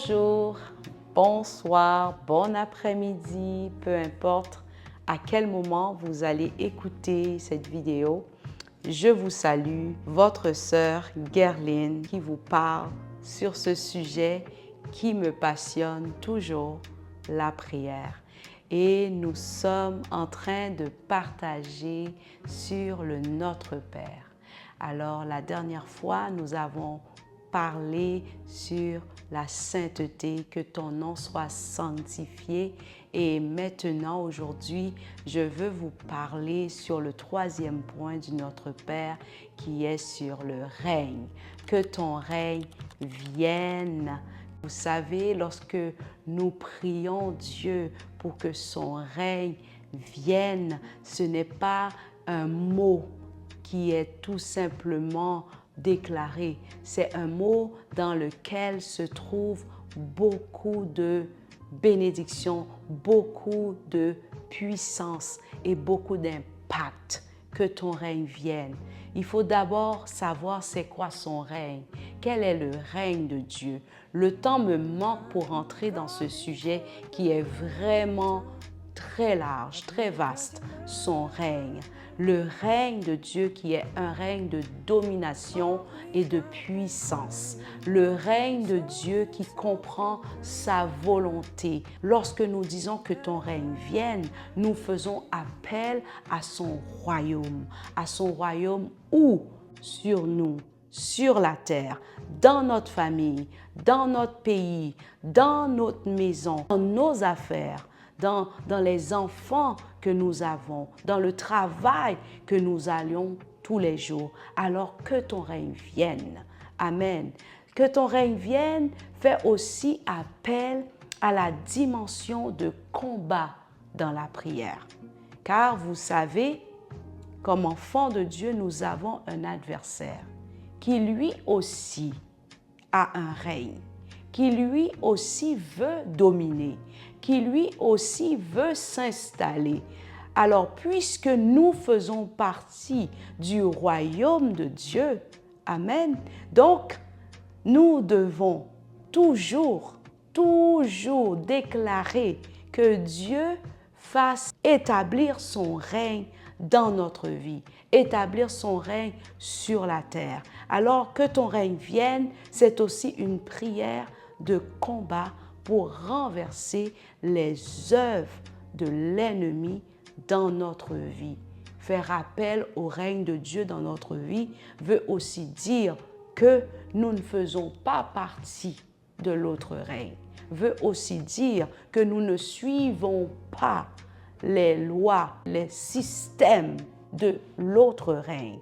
Bonjour, bonsoir, bon après-midi, peu importe à quel moment vous allez écouter cette vidéo. Je vous salue, votre sœur Guerline qui vous parle sur ce sujet qui me passionne toujours, la prière. Et nous sommes en train de partager sur le Notre Père. Alors, la dernière fois, nous avons parlé sur la sainteté, que ton nom soit sanctifié. Et maintenant, aujourd'hui, je veux vous parler sur le troisième point du Notre Père qui est sur le règne. Que ton règne vienne. Vous savez, lorsque nous prions Dieu pour que son règne vienne, ce n'est pas un mot qui est tout simplement déclaré. C'est un mot dans lequel se trouve beaucoup de bénédiction, beaucoup de puissance et beaucoup d'impact. Que ton règne vienne. Il faut d'abord savoir c'est quoi son règne. Quel est le règne de Dieu? Le temps me manque pour entrer dans ce sujet qui est vraiment très large, très vaste, son règne. Le règne de Dieu qui est un règne de domination et de puissance. Le règne de Dieu qui comprend sa volonté. Lorsque nous disons que ton règne vienne, nous faisons appel à son royaume. À son royaume où? Sur nous, sur la terre, dans notre famille, dans notre pays, dans notre maison, dans nos affaires, dans les enfants que nous avons, dans le travail que nous allions tous les jours. Alors que ton règne vienne. Amen. Que ton règne vienne fait aussi appel à la dimension de combat dans la prière. Car vous savez, comme enfants de Dieu, nous avons un adversaire qui lui aussi a un règne, qui lui aussi veut dominer, qui lui aussi veut s'installer. Alors, puisque nous faisons partie du royaume de Dieu, amen, donc nous devons toujours déclarer que Dieu fasse établir son règne dans notre vie, établir son règne sur la terre. Alors que ton règne vienne, c'est aussi une prière de combat pour renverser les œuvres de l'ennemi dans notre vie. Faire appel au règne de Dieu dans notre vie veut aussi dire que nous ne faisons pas partie de l'autre règne. Veut aussi dire que nous ne suivons pas les lois, les systèmes de l'autre règne.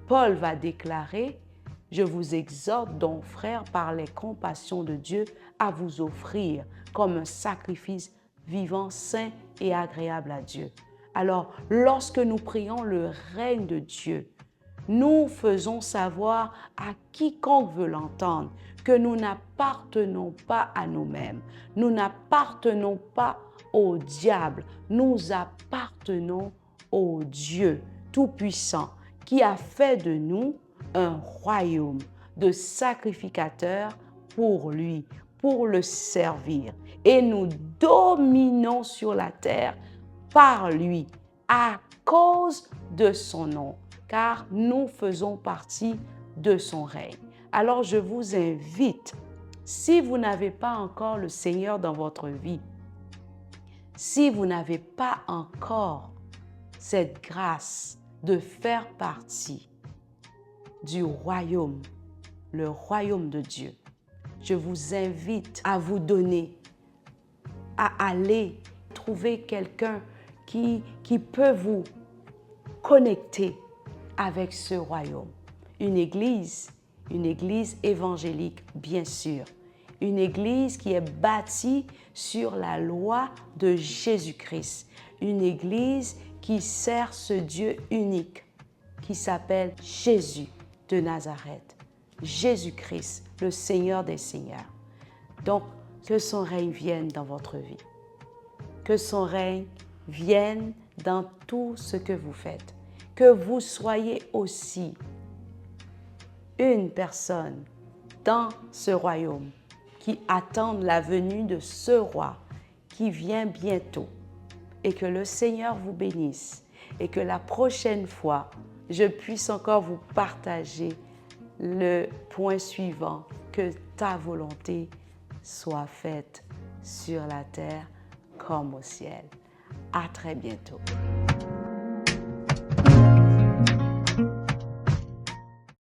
Paul va déclarer: « Je vous exhorte donc, frères, par les compassions de Dieu, à vous offrir comme un sacrifice vivant, saint et agréable à Dieu. » Alors, lorsque nous prions le règne de Dieu, nous faisons savoir à quiconque veut l'entendre que nous n'appartenons pas à nous-mêmes, nous n'appartenons pas au diable, nous appartenons au Dieu Tout-Puissant qui a fait de nous un royaume de sacrificateurs pour lui, pour le servir. Et nous dominons sur la terre par lui, à cause de son nom, car nous faisons partie de son règne. Alors je vous invite, si vous n'avez pas encore le Seigneur dans votre vie, si vous n'avez pas encore cette grâce de faire partie du royaume, le royaume de Dieu, je vous invite à vous donner, à aller trouver quelqu'un qui peut vous connecter avec ce royaume. Une église évangélique, bien sûr. Une église qui est bâtie sur la loi de Jésus-Christ. Une église qui sert ce Dieu unique qui s'appelle Jésus de Nazareth. Jésus-Christ, le Seigneur des Seigneurs. Donc, que son règne vienne dans votre vie. Que son règne vienne dans tout ce que vous faites. Que vous soyez aussi une personne dans ce royaume qui attendent la venue de ce roi qui vient bientôt. Et que le Seigneur vous bénisse et que la prochaine fois, je puisse encore vous partager le point suivant, que ta volonté soit faite sur la terre comme au ciel. À très bientôt.